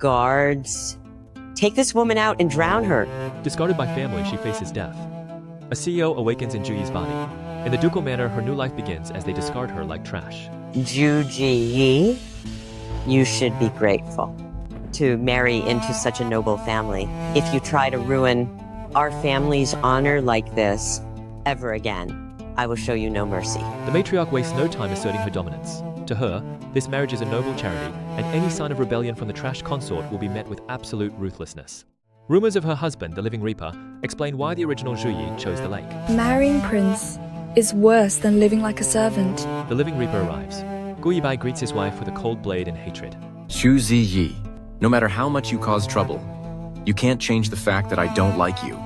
Guards, take this woman out and drown her. Discarded by family, she faces death. A CEO awakens in Zhiyi's body. In the ducal manor, her new life begins as they discard her like trash. Zhiyi, you should be grateful to marry into such a noble family. If you try to ruin our family's honor like this ever again, I will show you no mercy. The matriarch wastes no time asserting her dominance. To her, this marriage is a noble charity, and any sign of rebellion from the trash consort will be met with absolute ruthlessness. Rumors of her husband, the Living Reaper, explain why the original Zhiyi chose the lake. Marrying Prince is worse than living like a servant. The Living Reaper arrives. Gu Yibai greets his wife with a cold blade and hatred. Zhiyi, no matter how much you cause trouble, you can't change the fact that I don't like you.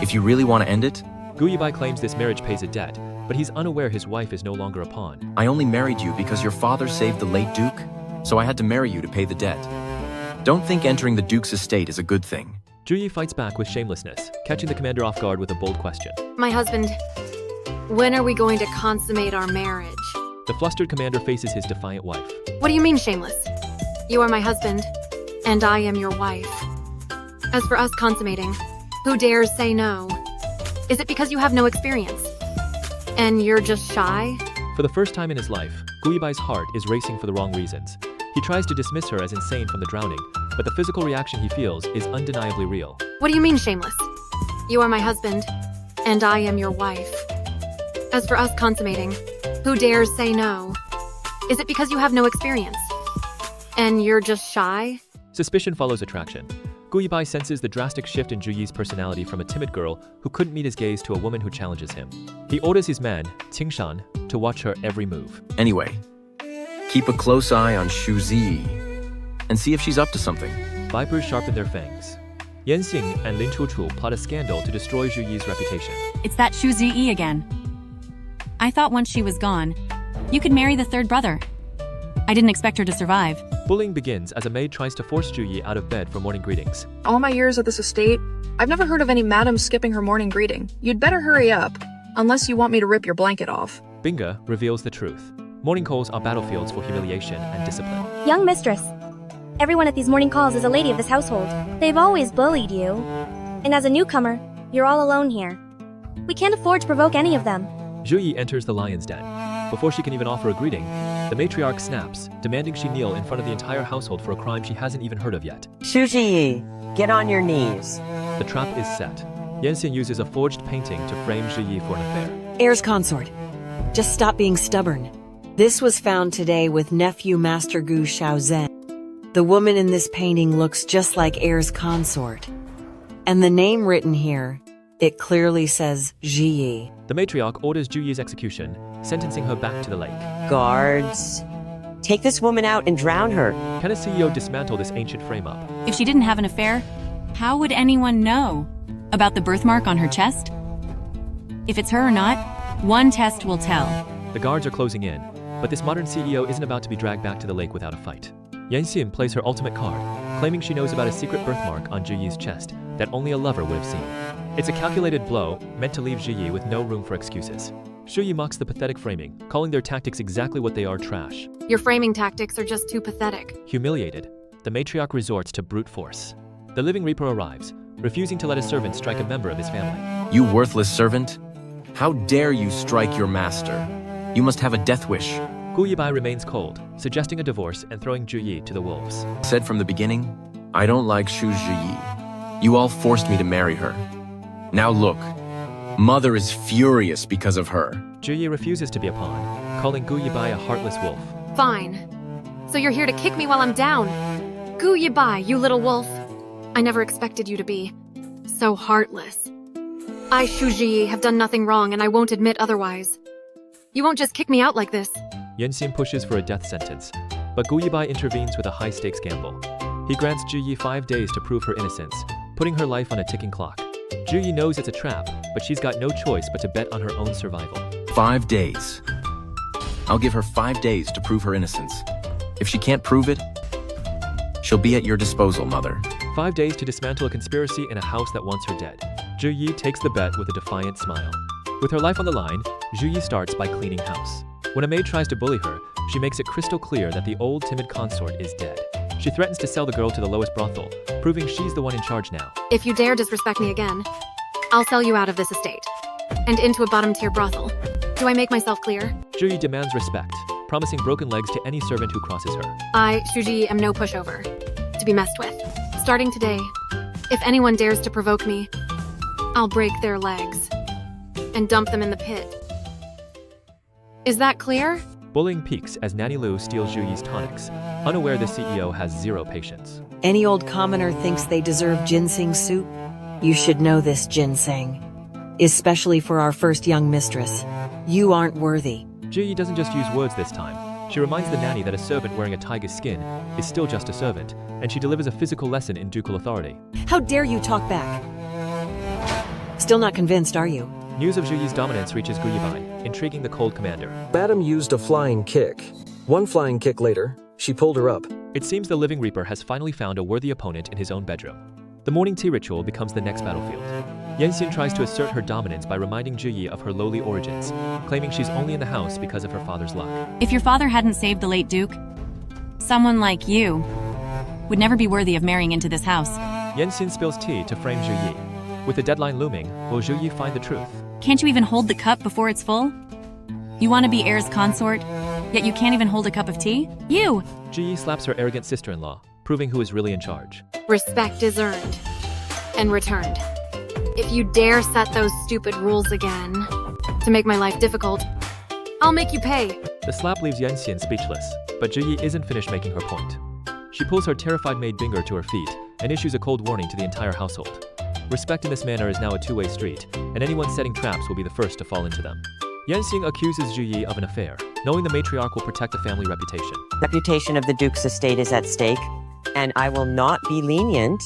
If you really want to end it, Gu Yibai claims this marriage pays a debt, but he's unaware his wife is no longer a pawn. I only married you because your father saved the late Duke, so I had to marry you to pay the debt. Don't think entering the Duke's estate is a good thing. Zhiyi fights back with shamelessness, catching the commander off guard with a bold question. My husband, when are we going to consummate our marriage? The flustered commander faces his defiant wife. What do you mean, shameless? You are my husband, and I am your wife. As for us consummating, who dares say no? Is it because you have no experience? And you're just shy? For the first time in his life, Gu Yibai's heart is racing for the wrong reasons. He tries to dismiss her as insane from the drowning, but the physical reaction he feels is undeniably real. What do you mean, shameless? You are my husband, and I am your wife. As for us consummating, who dares say no? Is it because you have no experience? And you're just shy? Suspicion follows attraction. Gu Yibai senses the drastic shift in Zhiyi's personality from a timid girl who couldn't meet his gaze to a woman who challenges him. He orders his man, Qingshan, to watch her every move. Anyway, keep a close eye on Zhiyi and see if she's up to something. Vipers sharpen their fangs. Yan Xing and Lin Chuchu plot a scandal to destroy Zhiyi's reputation. It's that Zhiyi again. I thought once she was gone, you could marry the third brother. I didn't expect her to survive. Bullying begins as a maid tries to force Zhiyi out of bed for morning greetings. All my years at this estate, I've never heard of any madam skipping her morning greeting. You'd better hurry up, unless you want me to rip your blanket off. BINGE reveals the truth. Morning calls are battlefields for humiliation and discipline. Young mistress, everyone at these morning calls is a lady of this household. They've always bullied you. And as a newcomer, you're all alone here. We can't afford to provoke any of them. Zhiyi enters the lion's den. Before she can even offer a greeting, the matriarch snaps, demanding she kneel in front of the entire household for a crime she hasn't even heard of yet. Zhiyi, get on your knees. The trap is set. Yanxin uses a forged painting to frame Zhiyi for an affair. Heir's consort, just stop being stubborn. This was found today with nephew Master Gu Shaozhen. The woman in this painting looks just like Heir's consort. And the name written here, it clearly says Zhiyi. The matriarch orders Zhiyi's execution, sentencing her back to the lake. Guards, take this woman out and drown her. Can a CEO dismantle this ancient frame-up? If she didn't have an affair, how would anyone know about the birthmark on her chest? If it's her or not, one test will tell. The guards are closing in, but this modern CEO isn't about to be dragged back to the lake without a fight. Yanxin plays her ultimate card, claiming she knows about a secret birthmark on Zhiyi's chest that only a lover would have seen. It's a calculated blow, meant to leave Zhiyi with no room for excuses. Zhiyi mocks the pathetic framing, calling their tactics exactly what they are: trash. Your framing tactics are just too pathetic. Humiliated, the matriarch resorts to brute force. The Living Reaper arrives, refusing to let a servant strike a member of his family. You worthless servant! How dare you strike your master? You must have a death wish. Gu Yibai remains cold, suggesting a divorce and throwing Zhiyi to the wolves. Said from the beginning, I don't like Zhiyi. You all forced me to marry her. Now look, Mother is furious because of her. Zhiyi refuses to be a pawn, calling Gu Yibai a heartless wolf. Fine. So you're here to kick me while I'm down. Gu Yibai, you little wolf. I never expected you to be so heartless. I, Zhiyi, have done nothing wrong, and I won't admit otherwise. You won't just kick me out like this. Yanxin pushes for a death sentence, but Gu Yibai intervenes with a high-stakes gamble. He grants Zhiyi 5 days to prove her innocence, putting her life on a ticking clock. Zhiyi knows it's a trap, but she's got no choice but to bet on her own survival. 5 days. I'll give her 5 days to prove her innocence. If she can't prove it, she'll be at your disposal, Mother. 5 days to dismantle a conspiracy in a house that wants her dead. Zhiyi takes the bet with a defiant smile. With her life on the line, Zhiyi starts by cleaning house. When a maid tries to bully her, she makes it crystal clear that the old timid consort is dead. She threatens to sell the girl to the lowest brothel, proving she's the one in charge now. If you dare disrespect me again, I'll sell you out of this estate. And into a bottom-tier brothel. Do I make myself clear? Zhiyi demands respect, promising broken legs to any servant who crosses her. I, Zhiyi, am no pushover. To be messed with. Starting today, if anyone dares to provoke me, I'll break their legs. And dump them in the pit. Is that clear? Bullying peaks as Nanny Lu steals Zhiyi's tonics, unaware the CEO has zero patience. Any old commoner thinks they deserve ginseng soup? You should know this, ginseng. Especially for our first young mistress. You aren't worthy. Zhiyi doesn't just use words this time. She reminds the nanny that a servant wearing a tiger's skin is still just a servant, and she delivers a physical lesson in ducal authority. How dare you talk back? Still not convinced, are you? News of Zhiyi's dominance reaches Gu Yibai, intriguing the cold commander. Madam used a flying kick. One flying kick later, she pulled her up. It seems the Living Reaper has finally found a worthy opponent in his own bedroom. The morning tea ritual becomes the next battlefield. Yanxin tries to assert her dominance by reminding Zhiyi of her lowly origins, claiming she's only in the house because of her father's luck. If your father hadn't saved the late Duke, someone like you would never be worthy of marrying into this house. Yanxin spills tea to frame Zhiyi. With the deadline looming, will Zhiyi find the truth? Can't you even hold the cup before it's full? You want to be heir's consort, yet you can't even hold a cup of tea? You! Zhiyi slaps her arrogant sister-in-law, proving who is really in charge. Respect is earned. And returned. If you dare set those stupid rules again, to make my life difficult, I'll make you pay. The slap leaves Yanxin speechless, but Zhiyi isn't finished making her point. She pulls her terrified maid Binger to her feet and issues a cold warning to the entire household. Respect in this manner is now a two-way street, and anyone setting traps will be the first to fall into them. Yanxing accuses Zhiyi of an affair, knowing the matriarch will protect the family reputation. Reputation of the Duke's estate is at stake, and I will not be lenient.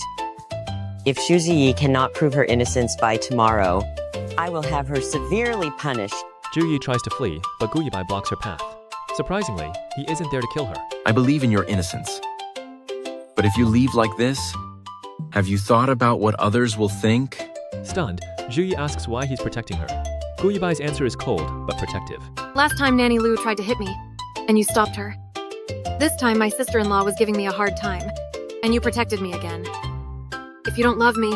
If Zhiyi cannot prove her innocence by tomorrow, I will have her severely punished. Zhiyi tries to flee, but Gu Yibai blocks her path. Surprisingly, he isn't there to kill her. I believe in your innocence. But if you leave like this, have you thought about what others will think? Stunned, Zhiyi asks why he's protecting her. Gu Yibai's answer is cold, but protective. Last time Nanny Lu tried to hit me, and you stopped her. This time my sister-in-law was giving me a hard time, and you protected me again. If you don't love me,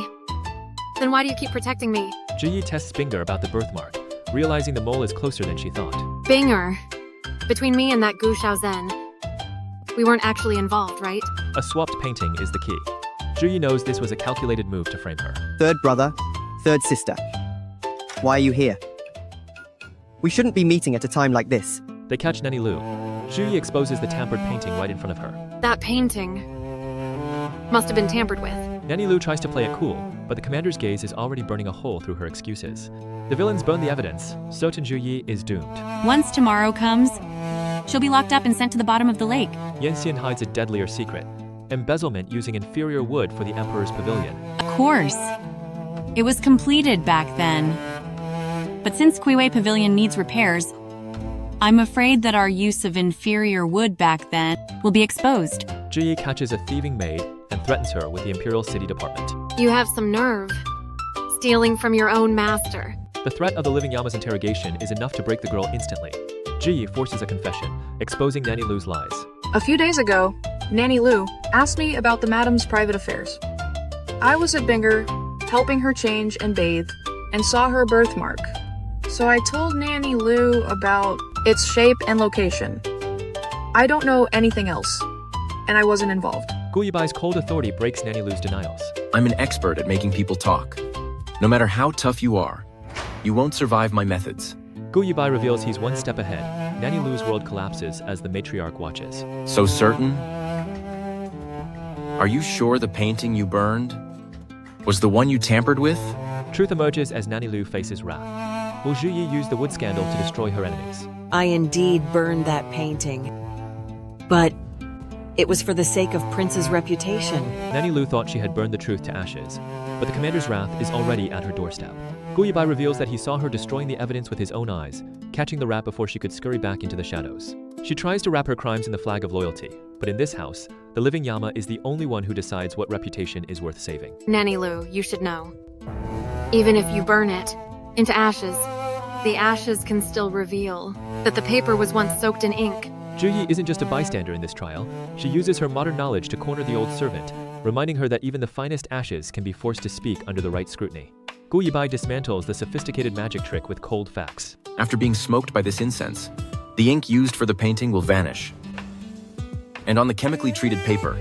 then why do you keep protecting me? Zhiyi tests Binger about the birthmark, realizing the mole is closer than she thought. Binger, between me and that Gu Shaozhen, we weren't actually involved, right? A swapped painting is the key. Zhiyi knows this was a calculated move to frame her. Third brother, third sister. Why are you here? We shouldn't be meeting at a time like this. They catch Nanny Lu. Zhiyi exposes the tampered painting right in front of her. That painting must have been tampered with. Nanny Lu tries to play it cool, but the commander's gaze is already burning a hole through her excuses. The villains burn the evidence, certain Zhiyi is doomed. Once tomorrow comes, she'll be locked up and sent to the bottom of the lake. Yanxin hides a deadlier secret, embezzlement using inferior wood for the emperor's pavilion. Of course. It was completed back then. But since Kuiwei Pavilion needs repairs, I'm afraid that our use of inferior wood back then will be exposed. Zhiyi catches a thieving maid and threatens her with the Imperial City Department. You have some nerve. Stealing from your own master. The threat of the Living Yama's interrogation is enough to break the girl instantly. Zhiyi forces a confession, exposing Nanny Lu's lies. A few days ago, Nanny Lu asked me about the madam's private affairs. I was at Binger, helping her change and bathe, and saw her birthmark. So I told Nanny Lu about its shape and location. I don't know anything else, and I wasn't involved. Gu Yibai's cold authority breaks Nanny Lu's denials. I'm an expert at making people talk. No matter how tough you are, you won't survive my methods. Gu Yibai reveals he's one step ahead. Nanny Lu's world collapses as the matriarch watches. So certain? Are you sure the painting you burned was the one you tampered with? Truth emerges as Nanny Lu faces wrath. Will Zhiyi use the wood scandal to destroy her enemies? I indeed burned that painting. But it was for the sake of Prince's reputation. Nanny Lu thought she had burned the truth to ashes, but the commander's wrath is already at her doorstep. Gu Yibai reveals that he saw her destroying the evidence with his own eyes, catching the rat before she could scurry back into the shadows. She tries to wrap her crimes in the flag of loyalty, but in this house, the Living Yama is the only one who decides what reputation is worth saving. Nanny Lu, you should know. Even if you burn it into ashes, the ashes can still reveal that the paper was once soaked in ink Zhiyi isn't just a bystander in this trial. She uses her modern knowledge to corner the old servant, reminding her that even the finest ashes can be forced to speak under the right scrutiny. Gu Yibai dismantles the sophisticated magic trick with cold facts. After being smoked by this incense, the ink used for the painting will vanish. And on the chemically treated paper,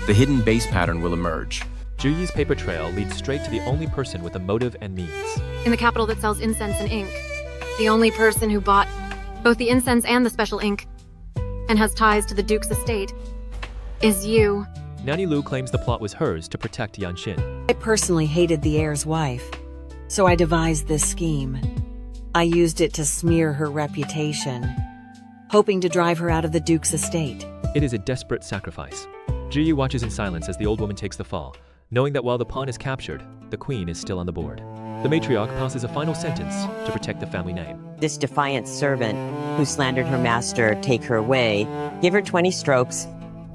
the hidden base pattern will emerge. Zhiyi's paper trail leads straight to the only person with a motive and means. In the capital that sells incense and ink, the only person who bought both the incense and the special ink, and has ties to the Duke's estate, is you. Nanny Lu claims the plot was hers to protect Yanxin. I personally hated the heir's wife, so I devised this scheme. I used it to smear her reputation, hoping to drive her out of the Duke's estate. It is a desperate sacrifice. Zhiyi watches in silence as the old woman takes the fall, knowing that while the pawn is captured, the queen is still on the board. The matriarch passes a final sentence to protect the family name. This defiant servant who slandered her master, take her away, give her 20 strokes,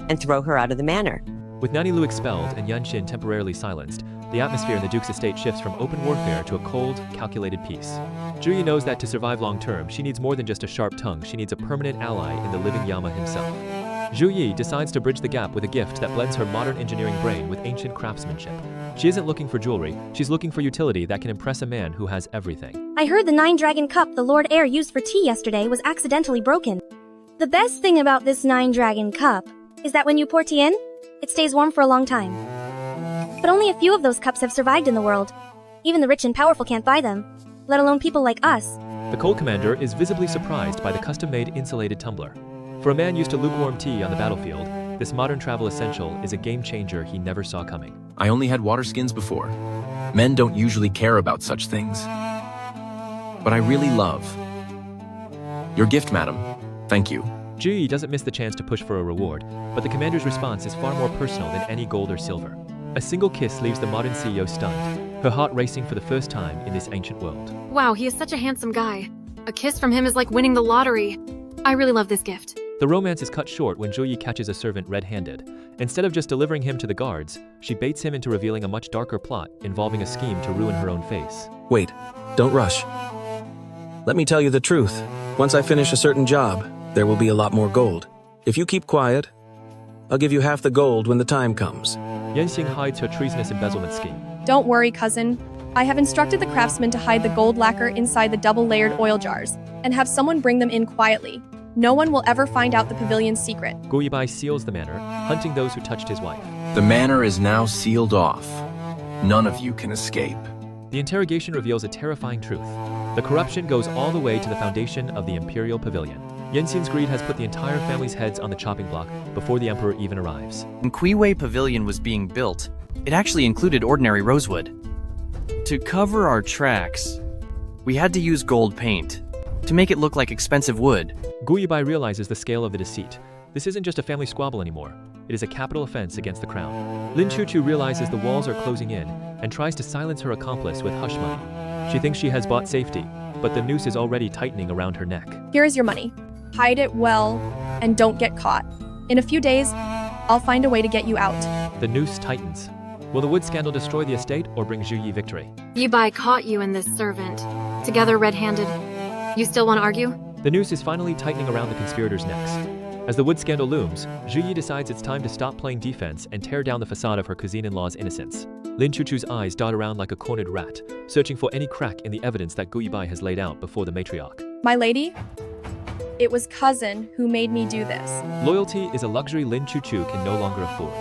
and throw her out of the manor. With Nanny Lu expelled and Yanxin temporarily silenced, the atmosphere in the Duke's estate shifts from open warfare to a cold, calculated peace. Zhiyi knows that to survive long-term, she needs more than just a sharp tongue, she needs a permanent ally in the Living Yama himself. Zhiyi decides to bridge the gap with a gift that blends her modern engineering brain with ancient craftsmanship. She isn't looking for jewelry, she's looking for utility that can impress a man who has everything. I heard the 9-dragon cup the Lord Heir used for tea yesterday was accidentally broken. The best thing about this 9-dragon cup is that when you pour tea in, it stays warm for a long time. But only a few of those cups have survived in the world. Even the rich and powerful can't buy them, let alone people like us. The cold commander is visibly surprised by the custom-made insulated tumbler. For a man used to lukewarm tea on the battlefield, this modern travel essential is a game-changer he never saw coming. I only had water skins before. Men don't usually care about such things. But I really love your gift, madam. Thank you. Zhiyi doesn't miss the chance to push for a reward, but the commander's response is far more personal than any gold or silver. A single kiss leaves the modern CEO stunned, her heart racing for the first time in this ancient world. Wow, he is such a handsome guy. A kiss from him is like winning the lottery. I really love this gift. The romance is cut short when Zhiyi catches a servant red-handed. Instead of just delivering him to the guards, she baits him into revealing a much darker plot involving a scheme to ruin her own face. Wait, don't rush. Let me tell you the truth. Once I finish a certain job, there will be a lot more gold. If you keep quiet, I'll give you half the gold when the time comes. Yanxin hides her treasonous embezzlement scheme. Don't worry, cousin. I have instructed the craftsman to hide the gold lacquer inside the double-layered oil jars, and have someone bring them in quietly. No one will ever find out the pavilion's secret. Gu Yibai seals the manor, hunting those who touched his wife. The manor is now sealed off. None of you can escape. The interrogation reveals a terrifying truth. The corruption goes all the way to the foundation of the Imperial Pavilion. Yanxin's greed has put the entire family's heads on the chopping block before the Emperor even arrives. When Kuiwei Pavilion was being built, it actually included ordinary rosewood. To cover our tracks, we had to use gold paint to make it look like expensive wood. Gu Yibai realizes the scale of the deceit. This isn't just a family squabble anymore. It is a capital offense against the crown. Lin Chuchu realizes the walls are closing in and tries to silence her accomplice with hush money. She thinks she has bought safety, but the noose is already tightening around her neck. Here is your money. Hide it well, and don't get caught. In a few days, I'll find a way to get you out. The noose tightens. Will the wood scandal destroy the estate or bring Zhiyi victory? Yibai caught you and this servant. Together red-handed. You still want to argue? The noose is finally tightening around the conspirators' necks. As the wood scandal looms, Zhiyi decides it's time to stop playing defense and tear down the facade of her cousin-in-law's innocence. Lin Chuchu's eyes dart around like a cornered rat, searching for any crack in the evidence that Gu Yibai has laid out before the matriarch. My lady, it was cousin who made me do this. Loyalty is a luxury Lin Chuchu can no longer afford.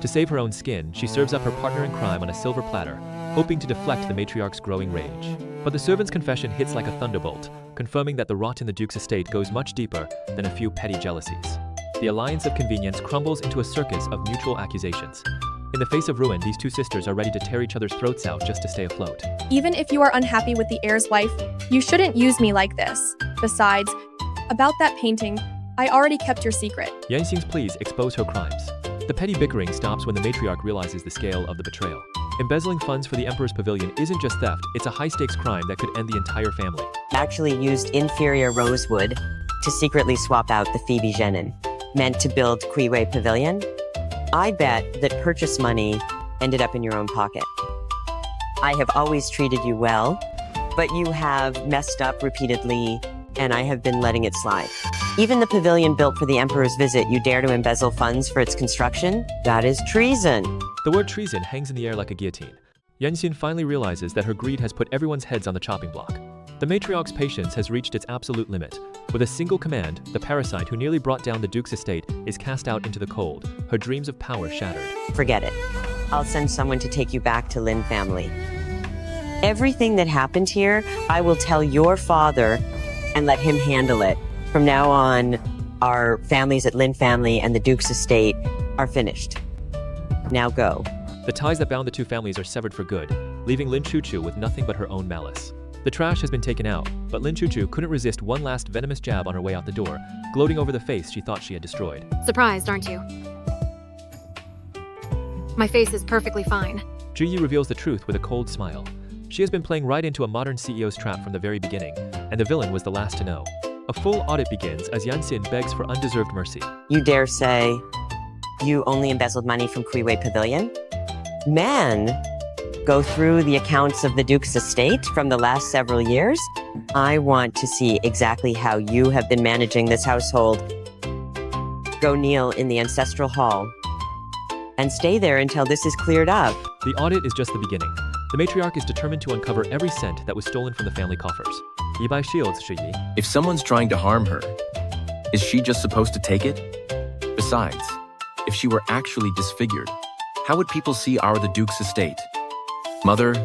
To save her own skin, she serves up her partner in crime on a silver platter, hoping to deflect the matriarch's growing rage. But the servant's confession hits like a thunderbolt, confirming that the rot in the Duke's estate goes much deeper than a few petty jealousies. The alliance of convenience crumbles into a circus of mutual accusations. In the face of ruin, these two sisters are ready to tear each other's throats out just to stay afloat. Even if you are unhappy with the heir's wife, you shouldn't use me like this. Besides, about that painting, I already kept your secret. Yanxin's pleas expose her crimes. The petty bickering stops when the matriarch realizes the scale of the betrayal. Embezzling funds for the Emperor's Pavilion isn't just theft, it's a high-stakes crime that could end the entire family. Actually used inferior rosewood to secretly swap out the Phoebe Genin, meant to build Kuiwei Pavilion. I bet that purchase money ended up in your own pocket. I have always treated you well, but you have messed up repeatedly, and I have been letting it slide. Even the pavilion built for the emperor's visit, you dare to embezzle funds for its construction? That is treason. The word treason hangs in the air like a guillotine. Yanxin finally realizes that her greed has put everyone's heads on the chopping block. The matriarch's patience has reached its absolute limit. With a single command, the parasite who nearly brought down the Duke's estate is cast out into the cold, her dreams of power shattered. Forget it. I'll send someone to take you back to Lin family. Everything that happened here, I will tell your father and let him handle it. From now on, our families at Lin family and the Duke's estate are finished. Now go. The ties that bound the two families are severed for good, leaving Lin Chuchu with nothing but her own malice. The trash has been taken out, but Lin Chuchu couldn't resist one last venomous jab on her way out the door, gloating over the face she thought she had destroyed. Surprised, aren't you? My face is perfectly fine. Zhiyi reveals the truth with a cold smile. She has been playing right into a modern CEO's trap from the very beginning, and the villain was the last to know. A full audit begins as Yanxin begs for undeserved mercy. You dare say you only embezzled money from Kuiwei Pavilion? Man, go through the accounts of the Duke's estate from the last several years? I want to see exactly how you have been managing this household. Go kneel in the ancestral hall and stay there until this is cleared up. The audit is just the beginning. The matriarch is determined to uncover every cent that was stolen from the family coffers. Yibai shields Zhiyi. If someone's trying to harm her, is she just supposed to take it? Besides, if she were actually disfigured, how would people see the Duke's estate? Mother,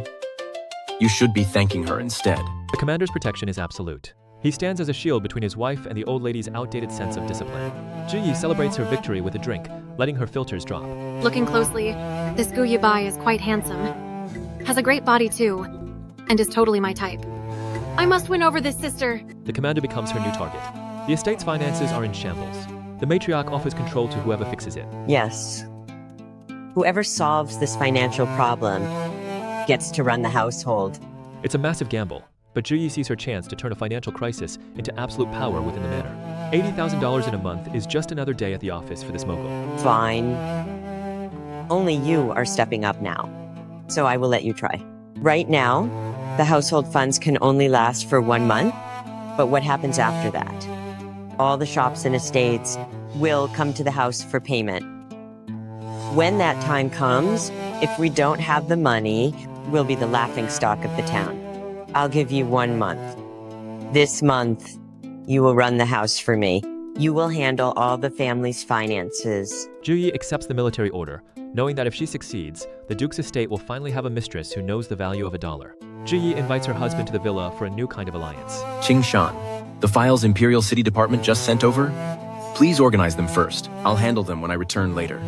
you should be thanking her instead. The commander's protection is absolute. He stands as a shield between his wife and the old lady's outdated sense of discipline. Zhiyi celebrates her victory with a drink, letting her filters drop. Looking closely, this Gu Yibai is quite handsome. Has a great body too, and is totally my type. I must win over this sister. The commander becomes her new target. The estate's finances are in shambles. The matriarch offers control to whoever fixes it. Yes. Whoever solves this financial problem gets to run the household. It's a massive gamble, but Zhiyi sees her chance to turn a financial crisis into absolute power within the manor. $80,000 in a month is just another day at the office for this mogul. Fine. Only you are stepping up now, so I will let you try. Right now, the household funds can only last for 1 month, but what happens after that? All the shops and estates will come to the house for payment. When that time comes, if we don't have the money, we'll be the laughingstock of the town. I'll give you 1 month. This month, you will run the house for me. You will handle all the family's finances. Zhiyi accepts the military order, knowing that if she succeeds, the Duke's estate will finally have a mistress who knows the value of $1. Zhiyi invites her husband to the villa for a new kind of alliance. Qingshan, the files Imperial City Department just sent over? Please organize them first. I'll handle them when I return later.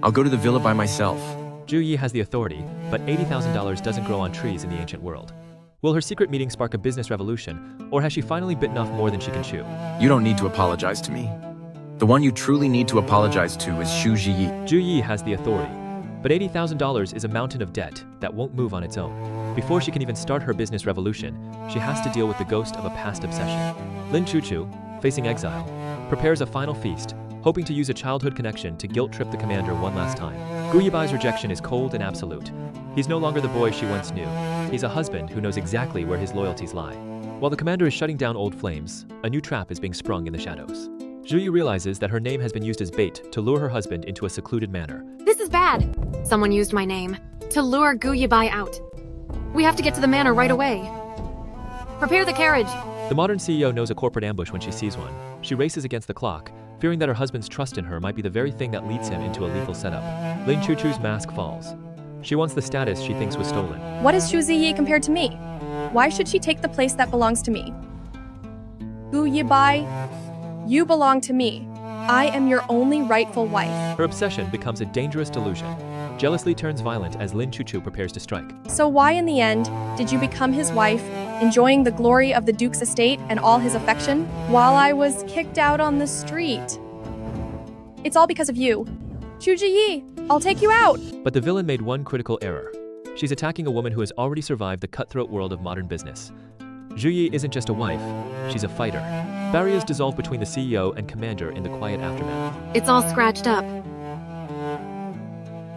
I'll go to the villa by myself. Zhiyi has the authority, but $80,000 doesn't grow on trees in the ancient world. Will her secret meeting spark a business revolution, or has she finally bitten off more than she can chew? You don't need to apologize to me. The one you truly need to apologize to is Zhiyi. Zhiyi has the authority, but $80,000 is a mountain of debt that won't move on its own. Before she can even start her business revolution, she has to deal with the ghost of a past obsession. Lin Chuchu, facing exile, prepares a final feast, hoping to use a childhood connection to guilt-trip the commander one last time. Gu Yibai's rejection is cold and absolute. He's no longer the boy she once knew. He's a husband who knows exactly where his loyalties lie. While the commander is shutting down old flames, a new trap is being sprung in the shadows. Zhiyi realizes that her name has been used as bait to lure her husband into a secluded manor. This is bad. Someone used my name to lure Gu Yibai out. We have to get to the manor right away. Prepare the carriage. The modern CEO knows a corporate ambush when she sees one. She races against the clock, fearing that her husband's trust in her might be the very thing that leads him into a lethal setup. Lin Chuchu's mask falls. She wants the status she thinks was stolen. What is Zhiyi compared to me? Why should she take the place that belongs to me? Gu Yibai, you belong to me. I am your only rightful wife. Her obsession becomes a dangerous delusion. Jealously turns violent as Lin Chuchu prepares to strike. So why in the end did you become his wife, enjoying the glory of the Duke's estate and all his affection, while I was kicked out on the street? It's all because of you. Zhiyi, I'll take you out! But the villain made one critical error. She's attacking a woman who has already survived the cutthroat world of modern business. Zhiyi isn't just a wife, she's a fighter. Barriers dissolve between the CEO and commander in the quiet aftermath. It's all scratched up.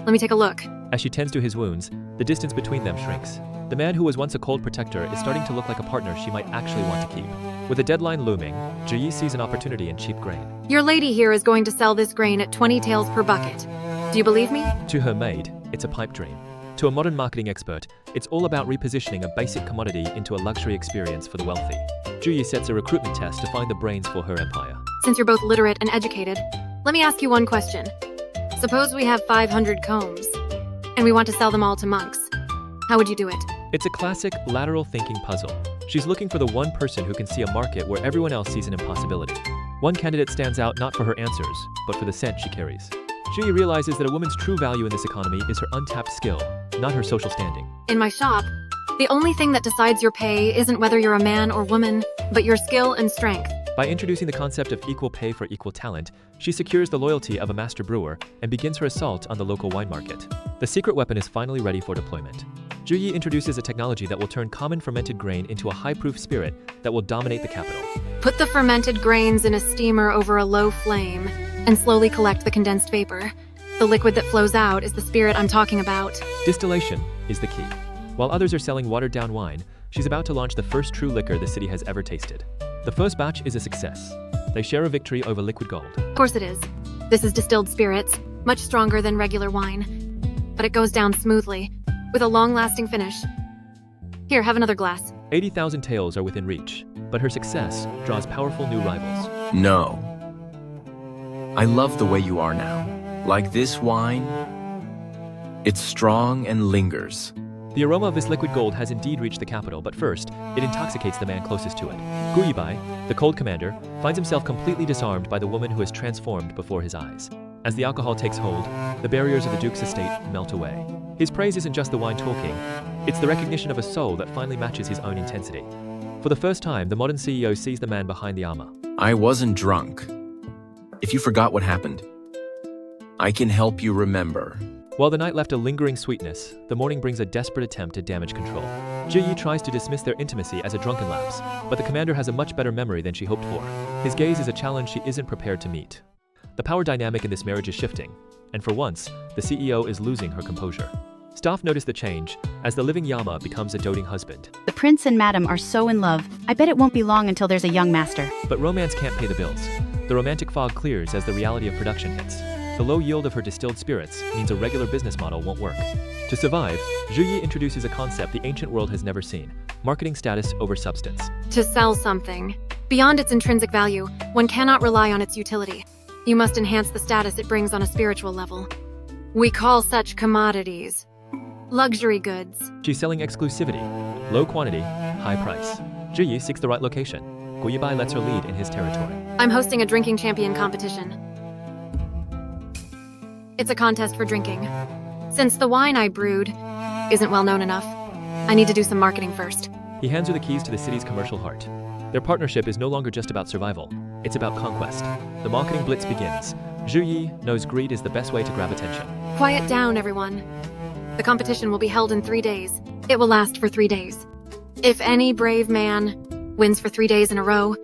Let me take a look. As she tends to his wounds, the distance between them shrinks. The man who was once a cold protector is starting to look like a partner she might actually want to keep. With a deadline looming, Zhiyi sees an opportunity in cheap grain. Your lady here is going to sell this grain at 20 taels per bucket. Do you believe me? To her maid, it's a pipe dream. To a modern marketing expert, it's all about repositioning a basic commodity into a luxury experience for the wealthy. Zhiyi sets a recruitment test to find the brains for her empire. Since you're both literate and educated, let me ask you one question. Suppose we have 500 combs, and we want to sell them all to monks. How would you do it? It's a classic lateral thinking puzzle. She's looking for the one person who can see a market where everyone else sees an impossibility. One candidate stands out not for her answers, but for the scent she carries. Zhiyi realizes that a woman's true value in this economy is her untapped skill, not her social standing. In my shop, the only thing that decides your pay isn't whether you're a man or woman, but your skill and strength. By introducing the concept of equal pay for equal talent, she secures the loyalty of a master brewer and begins her assault on the local wine market. The secret weapon is finally ready for deployment. Zhiyi introduces a technology that will turn common fermented grain into a high-proof spirit that will dominate the capital. Put the fermented grains in a steamer over a low flame and slowly collect the condensed vapor. The liquid that flows out is the spirit I'm talking about. Distillation is the key. While others are selling watered-down wine, she's about to launch the first true liquor the city has ever tasted. The first batch is a success. They share a victory over liquid gold. Of course it is. This is distilled spirits, much stronger than regular wine. But it goes down smoothly, with a long-lasting finish. Here, have another glass. 80,000 taels are within reach, but her success draws powerful new rivals. No. I love the way you are now. Like this wine, it's strong and lingers. The aroma of this liquid gold has indeed reached the capital, but first, it intoxicates the man closest to it. Gu Yibai, the cold commander, finds himself completely disarmed by the woman who has transformed before his eyes. As the alcohol takes hold, the barriers of the Duke's estate melt away. His praise isn't just the wine talking, it's the recognition of a soul that finally matches his own intensity. For the first time, the modern CEO sees the man behind the armor. I wasn't drunk. If you forgot what happened, I can help you remember. While the night left a lingering sweetness, the morning brings a desperate attempt at damage control. Zhiyi tries to dismiss their intimacy as a drunken lapse, but the commander has a much better memory than she hoped for. His gaze is a challenge she isn't prepared to meet. The power dynamic in this marriage is shifting, and for once, the CEO is losing her composure. Staff notice the change as the Living Yama becomes a doting husband. The prince and madam are so in love. I bet it won't be long until there's a young master. But romance can't pay the bills. The romantic fog clears as the reality of production hits. The low yield of her distilled spirits means a regular business model won't work. To survive, Zhiyi introduces a concept the ancient world has never seen: marketing status over substance. To sell something, beyond its intrinsic value, one cannot rely on its utility. You must enhance the status it brings on a spiritual level. We call such commodities luxury goods. She's selling exclusivity, low quantity, high price. Zhiyi seeks the right location. Gu Yibai lets her lead in his territory. I'm hosting a drinking champion competition. It's a contest for drinking. Since the wine I brewed isn't well known enough, I need to do some marketing first. He hands her the keys to the city's commercial heart. Their partnership is no longer just about survival, it's about conquest. The marketing blitz begins. Zhiyi knows greed is the best way to grab attention. Quiet down, everyone. The competition will be held in 3 days. It will last for 3 days. If any brave man wins for 3 days in a row,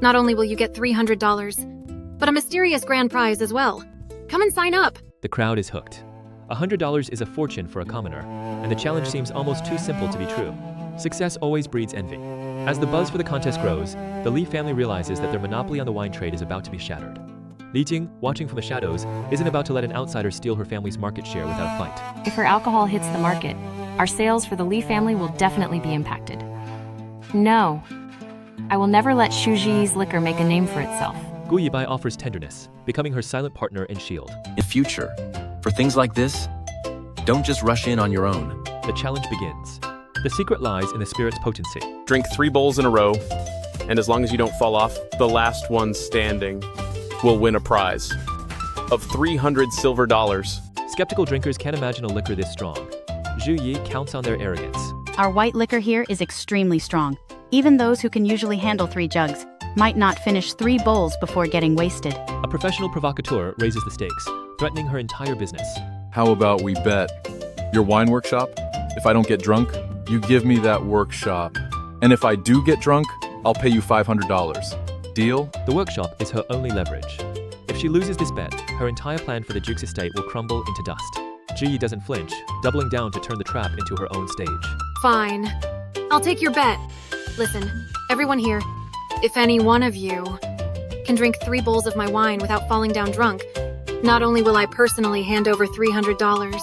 not only will you get $300, but a mysterious grand prize as well. Come and sign up. The crowd is hooked. $100 is a fortune for a commoner, and the challenge seems almost too simple to be true. Success always breeds envy. As the buzz for the contest grows, the Li family realizes that their monopoly on the wine trade is about to be shattered. Li Ting, watching from the shadows, isn't about to let an outsider steal her family's market share without a fight. If her alcohol hits the market, our sales for the Li family will definitely be impacted. No, I will never let Zhiyi's liquor make a name for itself. Gu Yibai offers tenderness, becoming her silent partner and shield. In future, for things like this, don't just rush in on your own. The challenge begins. The secret lies in the spirit's potency. Drink 3 bowls in a row, and as long as you don't fall off, the last one standing will win a prize of $300 silver. Skeptical drinkers can't imagine a liquor this strong. Zhiyi counts on their arrogance. Our white liquor here is extremely strong. Even those who can usually handle 3 jugs might not finish 3 bowls before getting wasted. A professional provocateur raises the stakes, threatening her entire business. How about we bet? Your wine workshop? If I don't get drunk, you give me that workshop. And if I do get drunk, I'll pay you $500. Deal? The workshop is her only leverage. If she loses this bet, her entire plan for the Duke's estate will crumble into dust. Zhiyi doesn't flinch, doubling down to turn the trap into her own stage. Fine. I'll take your bet. Listen, everyone here, If any one of you can drink 3 bowls of my wine without falling down drunk, not only will I personally hand over $300,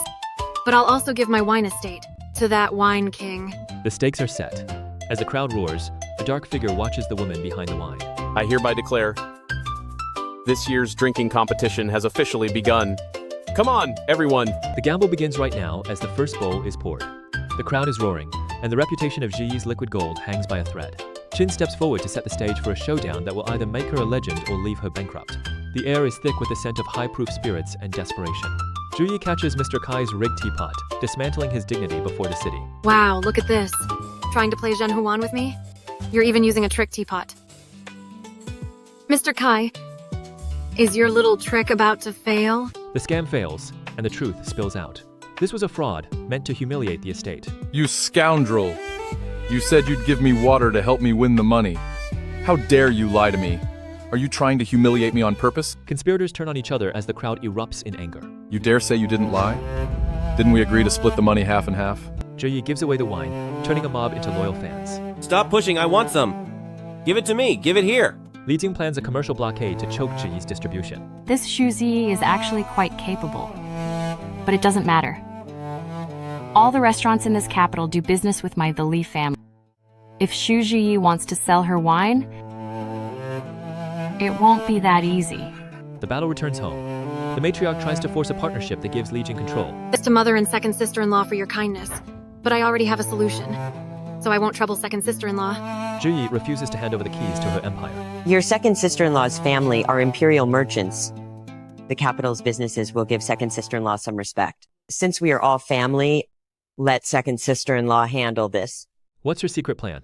but I'll also give my wine estate to that wine king. The stakes are set. As the crowd roars, a dark figure watches the woman behind the wine. I hereby declare this year's drinking competition has officially begun. Come on, everyone! The gamble begins right now as the first bowl is poured. The crowd is roaring, and the reputation of Zhiyi's liquid gold hangs by a thread. Chin steps forward to set the stage for a showdown that will either make her a legend or leave her bankrupt. The air is thick with the scent of high-proof spirits and desperation. Zhiyi catches Mr. Kai's rigged teapot, dismantling his dignity before the city. Wow, look at this. Trying to play Zhen Huan with me? You're even using a trick teapot. Mr. Kai, is your little trick about to fail? The scam fails, and the truth spills out. This was a fraud meant to humiliate the estate. You scoundrel! You said you'd give me water to help me win the money. How dare you lie to me? Are you trying to humiliate me on purpose? Conspirators turn on each other as the crowd erupts in anger. You dare say you didn't lie? Didn't we agree to split the money half and half? Zhiyi gives away the wine, turning a mob into loyal fans. Stop pushing, I want some! Give it to me, give it here! Li Jing plans a commercial blockade to choke Zhiyi's distribution. This Zhiyi is actually quite capable. But it doesn't matter. All the restaurants in this capital do business with the Li family. If Zhiyi wants to sell her wine, it won't be that easy. The battle returns home. The matriarch tries to force a partnership that gives Li Jing control. Thanks to mother and second sister-in-law for your kindness, but I already have a solution, so I won't trouble second sister-in-law. Zhiyi refuses to hand over the keys to her empire. Your second sister-in-law's family are imperial merchants. The capital's businesses will give second sister-in-law some respect. Since we are all family, let second sister-in-law handle this. What's her secret plan?